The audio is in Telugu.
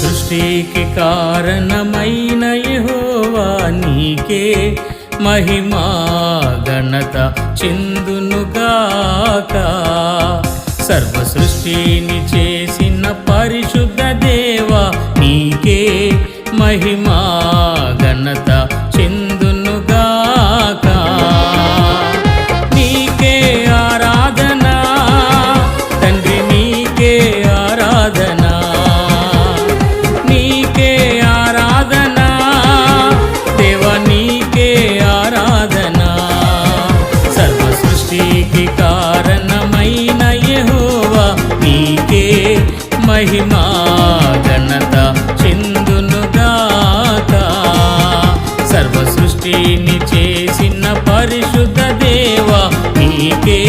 సృష్టికి కారణమైన యెహోవా నీకే మహిమా ఘనత చెందునుగాక. సర్వ సృష్టిని చేసిన పరిశుద్ధ దేవా నీకే మహిమా ఘనత చెందునుగాక. నీకే ఆరాధన తండ్రి, నీకే ఆరాధన, నీకే ఆరాధన దేవా, నీకే ఆరాధన. సర్వ సృష్టికి కారణమైన యెహోవా నీకే మహిమా ఘనత చెందునుగాక. సర్వ సృష్టిని చేసిన పరిశుద్ధ దేవా నీకే